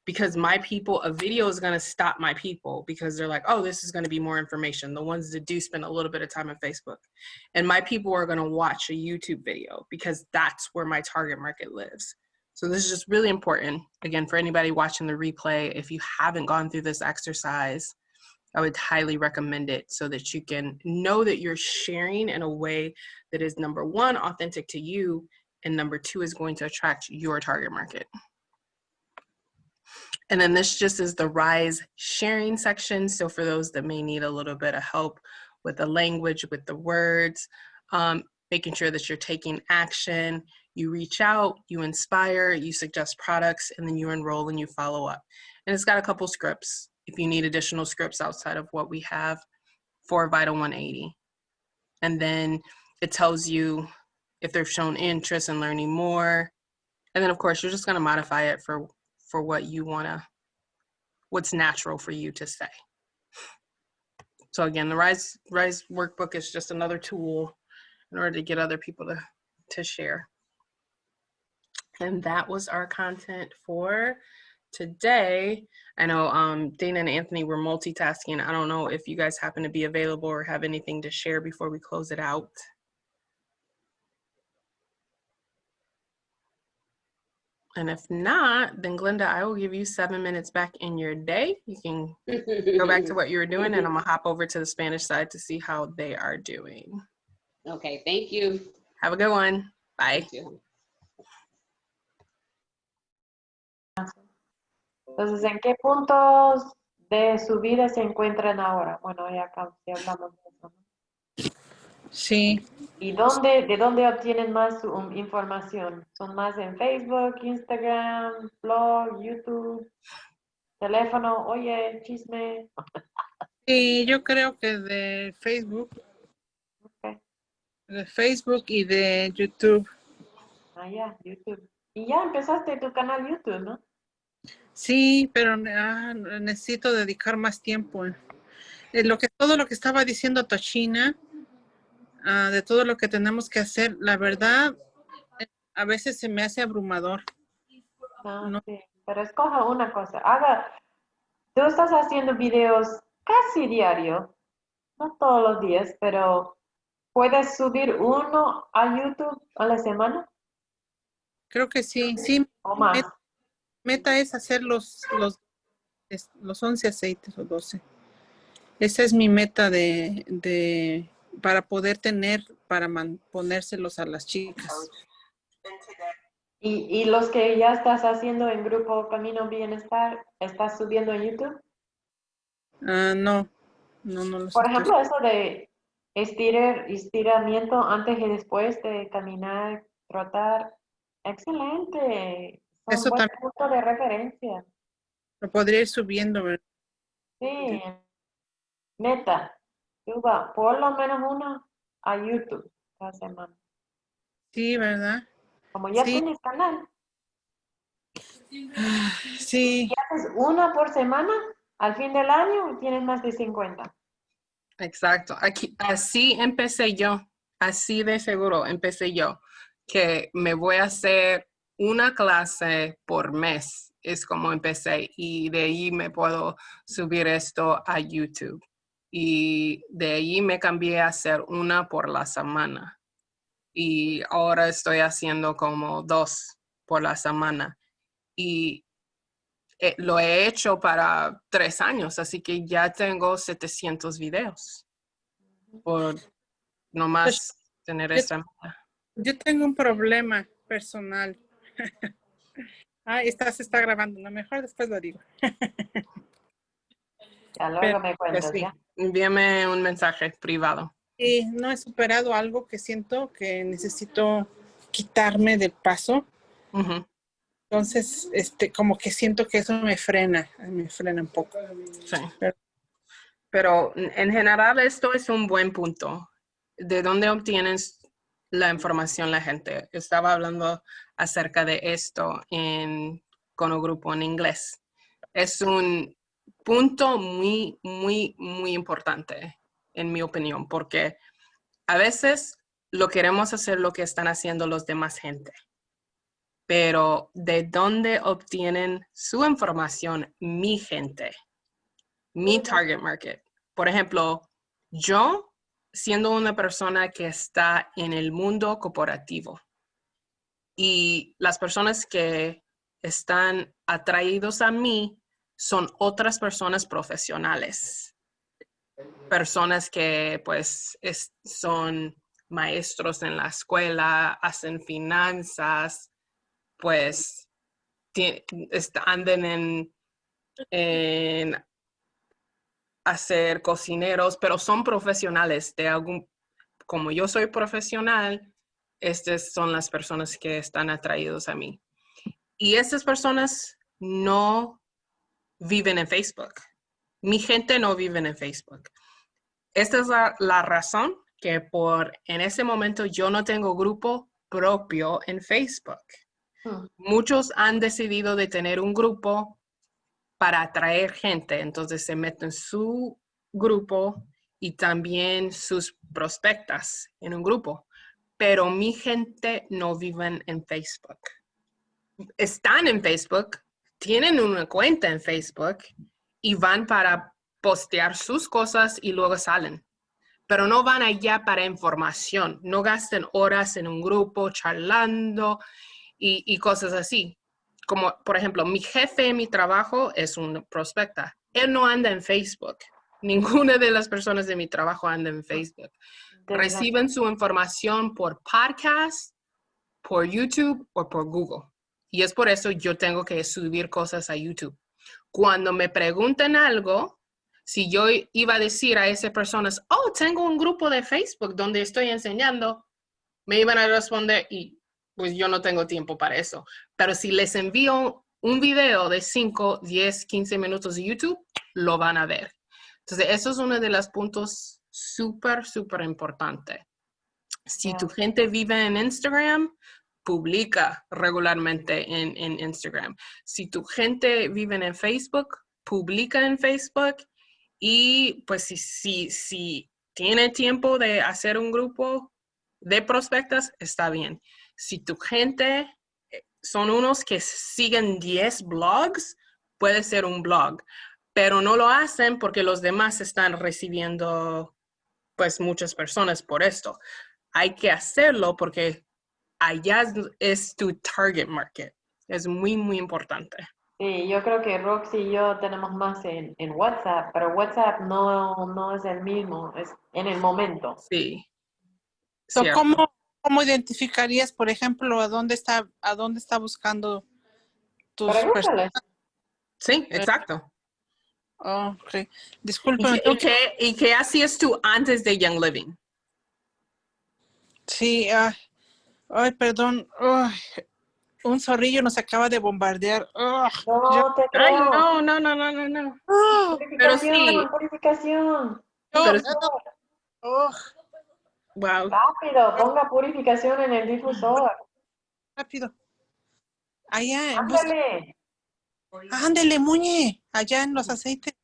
[SPEAKER 1] because my people, a video is going to stop my people, because they're like, oh, this is going to be more information. The ones that do spend a little bit of time on Facebook. And my people are going to watch a YouTube video, because that's where my target market lives. So this is just really important. Again, for anybody watching the replay, if you haven't gone through this exercise, I would highly recommend it, so that you can know that you're sharing in a way that is, number one, authentic to you, and number two, is going to attract your target market. And then this just is the Rise sharing section. So for those that may need a little bit of help with the language, with the words, making sure that you're taking action, you reach out, you inspire, you suggest products, and then you enroll and you follow up. And it's got a couple scripts. if you need additional scripts outside of what we have for Vital180. And then it tells you if they've shown interest in learning more. And then of course, you're just gonna modify it for what you wanna, what's natural for you to say. So again, the Rise workbook is just another tool in order to get other people to share. And that was our content for today. I know Dana and Anthony were multitasking. I don't know if you guys happen to be available or have anything to share before we close it out. And if not, then Glenda, I will give you 7 minutes back in your day. You can go back to what you were doing, and I'm gonna hop over to the Spanish side to see how they are doing.
[SPEAKER 5] Okay, thank you.
[SPEAKER 1] Have a good one. Bye.
[SPEAKER 4] Entonces, ¿en qué puntos de su vida se encuentran ahora? Bueno, ya hablamos de eso, ¿no?
[SPEAKER 2] Sí.
[SPEAKER 4] ¿Y de dónde obtienen más información? ¿Son más en Facebook, Instagram, blog, YouTube, teléfono? Oye, chisme.
[SPEAKER 2] Sí, yo creo que de Facebook.
[SPEAKER 4] Okay.
[SPEAKER 2] De Facebook y de YouTube.
[SPEAKER 4] Ah, ya, YouTube. Y ya empezaste tu canal YouTube, ¿no?
[SPEAKER 2] Sí, pero necesito dedicar más tiempo. Todo lo que estaba diciendo Tochina, de todo lo que tenemos que hacer, la verdad, a veces se me hace abrumador.
[SPEAKER 4] No. Sí. Pero escoja una cosa. Tú estás haciendo videos casi diario, no todos los días, pero ¿puedes subir uno a YouTube a la semana?
[SPEAKER 2] Creo que sí. Sí,
[SPEAKER 4] ¿O más?
[SPEAKER 2] meta es hacer los 11 aceites o 12. Esa es mi meta para poder para ponérselos a las chicas.
[SPEAKER 4] ¿Y los que ya estás haciendo en Grupo Camino Bienestar, estás subiendo en YouTube?
[SPEAKER 2] No los
[SPEAKER 4] Por
[SPEAKER 2] estoy.
[SPEAKER 4] ejemplo, eso de estiramiento antes y después de caminar, trotar. Excelente. Son
[SPEAKER 2] Eso
[SPEAKER 4] buen
[SPEAKER 2] también
[SPEAKER 4] punto de referencia.
[SPEAKER 2] lo podría ir subiendo, ¿verdad?
[SPEAKER 4] Sí, meta. Suba por lo menos uno a YouTube cada semana.
[SPEAKER 2] Sí, ¿verdad?
[SPEAKER 4] Como ya
[SPEAKER 2] Sí.
[SPEAKER 4] tienes canal.
[SPEAKER 2] Sí.
[SPEAKER 4] Si haces una por semana, al fin del año tienes más de 50.
[SPEAKER 1] Exacto. Así empecé yo. Así de seguro empecé yo. Que me voy a hacer una clase por mes. Es como empecé. Y de ahí me puedo subir esto a YouTube. Y de ahí me cambié a hacer una por la semana. Y ahora estoy haciendo como 2 por la semana. Y lo he hecho para 3 años, así que ya tengo 700 videos por nomás tener esa meta.
[SPEAKER 2] Yo tengo un problema personal. Se está grabando, no, mejor después lo digo.
[SPEAKER 4] Ya luego
[SPEAKER 2] Pero,
[SPEAKER 4] me cuentas,
[SPEAKER 1] Sí,
[SPEAKER 4] ¿ya?
[SPEAKER 1] envíame un mensaje privado.
[SPEAKER 2] Y no he superado algo que siento que necesito quitarme del paso.
[SPEAKER 1] Uh-huh.
[SPEAKER 2] Entonces, como que siento que eso me frena un poco.
[SPEAKER 1] Sí. Pero en general esto es un buen punto. ¿De dónde obtienes la información la gente? Estaba hablando acerca de esto con un grupo en inglés. Es un punto muy, muy, muy importante, en mi opinión, porque a veces lo queremos hacer lo que están haciendo los demás gente. Pero ¿de dónde obtienen su información mi gente? Mi target market. Por ejemplo, yo siendo una persona que está en el mundo corporativo y las personas que están atraídos a mí son otras personas profesionales. Personas que pues son maestros en la escuela, hacen finanzas, pues andan en hacer cocineros, pero son profesionales como yo soy profesional, estas son las personas que están atraídos a mí. Y estas personas no viven en Facebook. Mi gente no vive en Facebook. Esta es la razón que en ese momento yo no tengo grupo propio en Facebook. Muchos han decidido de tener un grupo para atraer gente, entonces se meten en su grupo y también sus prospectas en un grupo, pero mi gente no viven en Facebook. Están en Facebook, tienen una cuenta en Facebook y van para postear sus cosas y luego salen. Pero no van allá para información, no gasten horas en un grupo charlando y cosas así. Como, por ejemplo, mi jefe en mi trabajo es un prospecta. Él no anda en Facebook. Ninguna de las personas de mi trabajo anda en Facebook. Reciben su información por podcast, por YouTube o por Google. Y es por eso yo tengo que subir cosas a YouTube. Cuando me preguntan algo, si yo iba a decir a esas personas, oh, tengo un grupo de Facebook donde estoy enseñando, me iban a responder y pues yo no tengo tiempo para eso. Pero si les envío un video de 5, 10, 15 minutos de YouTube, lo van a ver. Entonces, eso es uno de los puntos súper, súper importantes. Si tu gente vive en Instagram, publica regularmente en Instagram. Si tu gente vive en Facebook, publica en Facebook. Y pues si tiene tiempo de hacer un grupo de prospectas, está bien. Si tu gente son unos que siguen 10 blogs, puede ser un blog, pero no lo hacen porque los demás están recibiendo pues muchas personas por esto. Hay que hacerlo porque allá es tu target market. Es muy, muy importante.
[SPEAKER 4] Sí, yo creo que Roxy y yo tenemos más en WhatsApp, pero WhatsApp no es el mismo, es en el momento.
[SPEAKER 1] Sí.
[SPEAKER 2] So, ¿cómo identificarías, por ejemplo, a dónde está buscando tus personas?
[SPEAKER 1] Sí, exacto.
[SPEAKER 2] Oh, okay. Disculpen.
[SPEAKER 1] ¿Y qué hacías tú antes de Young Living?
[SPEAKER 2] Sí, ay, perdón. Un zorrillo nos acaba de bombardear.
[SPEAKER 4] No te creo.
[SPEAKER 1] Ay, no. Pero sí.
[SPEAKER 4] Purificación.
[SPEAKER 1] Wow.
[SPEAKER 4] Rápido, ponga purificación en el difusor.
[SPEAKER 2] Rápido. Allá,
[SPEAKER 4] Ándale.
[SPEAKER 2] ándele, Muñe. Allá en los aceites.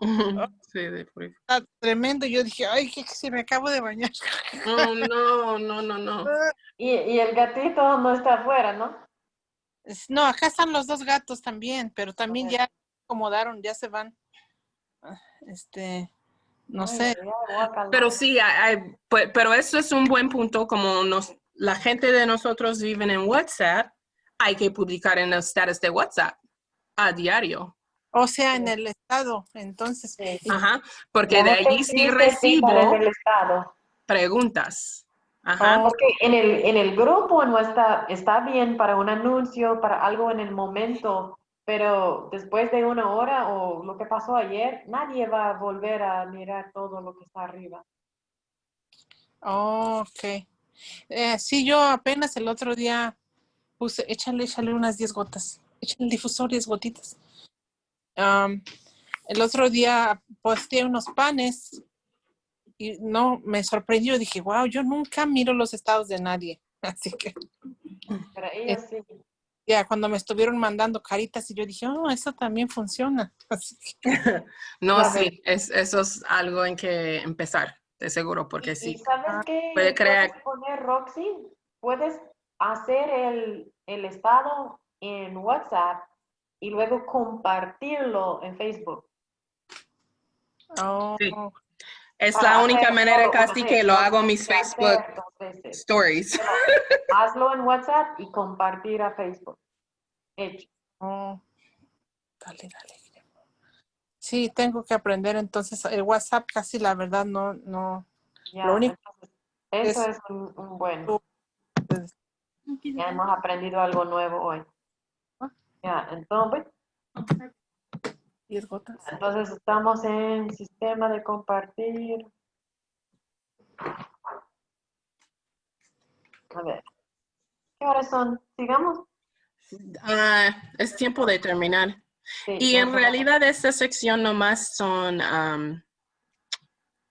[SPEAKER 1] Sí, de purificación.
[SPEAKER 2] Está tremendo. Yo dije, ay, que se me acabo de bañar.
[SPEAKER 1] Oh, no.
[SPEAKER 4] Y el gatito no está afuera, ¿no?
[SPEAKER 2] No, acá están los dos gatos también, pero también ya acomodaron, ya se van. No sé.
[SPEAKER 1] Pero sí, pero eso es un buen punto, como la gente de nosotros viven en WhatsApp, hay que publicar en los status de WhatsApp a diario.
[SPEAKER 2] O sea, en el estado, entonces.
[SPEAKER 4] Sí.
[SPEAKER 1] Ajá, porque de allí sí recibo
[SPEAKER 4] en el estado.
[SPEAKER 1] preguntas. Ajá.
[SPEAKER 4] Porque en el grupo no está bien para un anuncio, para algo en el momento, pero después de una hora o lo que pasó ayer, nadie va a volver a mirar todo lo que está arriba.
[SPEAKER 2] Ok. Sí, yo apenas el otro día puse, échale unas 10 gotas. Échale el difusor 10 gotitas. El otro día posteé unos panes y no, me sorprendió. Dije, wow, yo nunca miro los estados de nadie. Así que.
[SPEAKER 4] Pero ellos sí.
[SPEAKER 2] Ya, cuando me estuvieron mandando caritas y yo dije, eso también funciona. Así que.
[SPEAKER 1] No, sí, eso es algo en que empezar, de seguro, porque sí.
[SPEAKER 4] ¿Y sabes qué?
[SPEAKER 1] Puede crear.
[SPEAKER 4] Puedes poner, Roxy, puedes hacer el estado en WhatsApp y luego compartirlo en Facebook.
[SPEAKER 1] Sí. Es la única manera casi que lo hago en mis Facebook stories.
[SPEAKER 4] Pero hazlo en WhatsApp y compartir a Facebook. Hecho.
[SPEAKER 2] Dale. Sí, tengo que aprender entonces. El WhatsApp casi la verdad no.
[SPEAKER 4] Ya,
[SPEAKER 2] lo único
[SPEAKER 4] entonces, eso es un buen. Ya hemos aprendido algo nuevo hoy. Ya, entonces.
[SPEAKER 2] 10 gotas.
[SPEAKER 4] Entonces estamos en sistema de compartir. A ver. ¿Qué horas son? ¿Sigamos?
[SPEAKER 1] Es tiempo de terminar.
[SPEAKER 4] Sí,
[SPEAKER 1] Y
[SPEAKER 4] ya
[SPEAKER 1] en realidad esta sección nomás son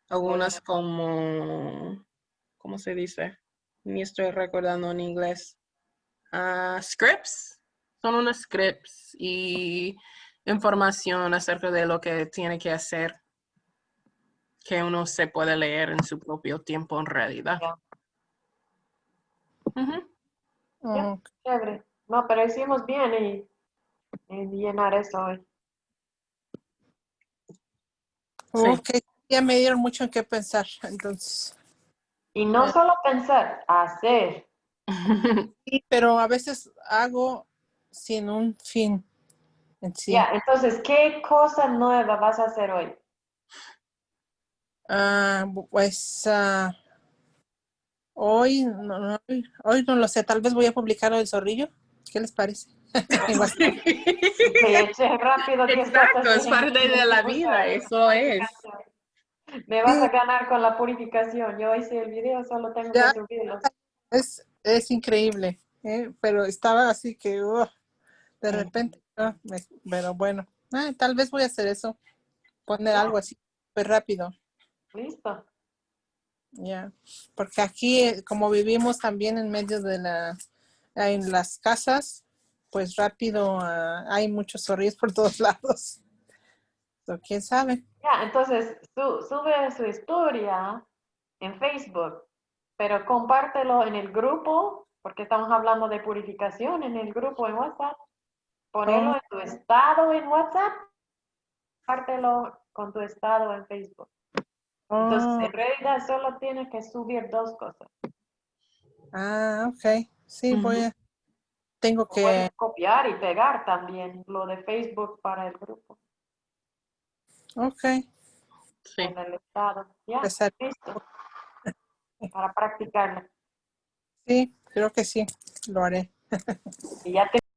[SPEAKER 1] algunas como, ¿cómo se dice? Ni estoy recordando en inglés. Scripts. Son unos scripts y información acerca de lo que tiene que hacer que uno se puede leer en su propio tiempo en realidad.
[SPEAKER 4] Ya.
[SPEAKER 1] Ujú.
[SPEAKER 4] Ya,
[SPEAKER 2] Ok.
[SPEAKER 4] chévere. No, pero hicimos bien en llenar eso hoy.
[SPEAKER 1] Sí.
[SPEAKER 2] Ok, ya me dieron mucho en qué pensar, entonces.
[SPEAKER 4] Y no solo pensar, hacer.
[SPEAKER 2] Sí, pero a veces hago sin un fin en sí.
[SPEAKER 4] Ya, entonces, ¿qué cosa nueva vas a hacer hoy?
[SPEAKER 2] Pues hoy no lo sé, tal vez voy a publicar el zorrillo. ¿Qué les parece? En WhatsApp.
[SPEAKER 4] Que eche rápido 10
[SPEAKER 1] Exacto,
[SPEAKER 4] cosas
[SPEAKER 1] es parte de la vida, eso es.
[SPEAKER 4] Me vas a
[SPEAKER 2] Sí,
[SPEAKER 4] ganar con la purificación. Yo hice el video, solo tengo que
[SPEAKER 2] ya
[SPEAKER 4] subirlo.
[SPEAKER 2] es increíble, pero estaba así que de repente, pero bueno, tal vez voy a hacer eso, poner algo así súper rápido,
[SPEAKER 4] Listo.
[SPEAKER 2] ya, porque aquí como vivimos también en medio de en las casas, pues rápido hay muchos zorrillos por todos lados, so, quién sabe.
[SPEAKER 4] Ya, entonces sube su historia en Facebook, pero compártelo en el grupo, porque estamos hablando de purificación en el grupo en WhatsApp. Ponelo
[SPEAKER 2] Oh,
[SPEAKER 4] en tu estado en WhatsApp, compártelo con tu estado en Facebook. Entonces,
[SPEAKER 2] oh,
[SPEAKER 4] en realidad solo tienes que subir 2 cosas.
[SPEAKER 2] ok, sí,
[SPEAKER 1] Ujú.
[SPEAKER 2] tengo
[SPEAKER 4] O puedes
[SPEAKER 2] que,
[SPEAKER 4] copiar y pegar también lo de Facebook para el grupo,
[SPEAKER 2] ok,
[SPEAKER 1] Sí.
[SPEAKER 4] en el estado. Ya,
[SPEAKER 2] empezar.
[SPEAKER 4] listo, para practicarlo.
[SPEAKER 2] Sí, creo que sí, lo haré.
[SPEAKER 4] Y ya